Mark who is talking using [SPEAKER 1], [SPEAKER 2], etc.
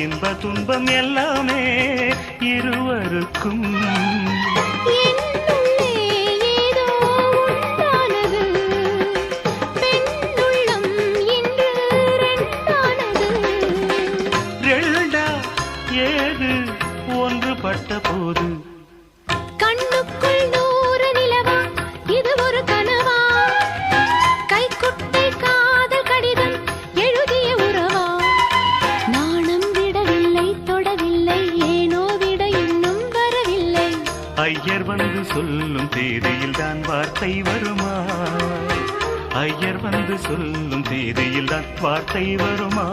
[SPEAKER 1] இன்ப துன்பம் எல்லாமே இருவருக்கும்.
[SPEAKER 2] என்னுள்ளே ஏதோ உண்டானது, பெண்ணுள்ளம் இன்று ரெண்டானது.
[SPEAKER 1] ரெண்டா ஏது ஒன்றுபட்ட போது
[SPEAKER 2] கண்ணுக்குள் 100 நிலவா, இது ஒரு கனவா? கைக்குட்டை காதல் கடிதம் எழுதிய உறவா? நாணம் விடவில்லை, தொடவில்லை, ஏனோ விட இன்னும் வரவில்லை.
[SPEAKER 1] ஐயர் வந்து சொல்லும் தேதியில் தான் வார்த்தை வருமா? ஐயர் வந்து சொல்லும் தேதியில் தான் வார்த்தை வருமா?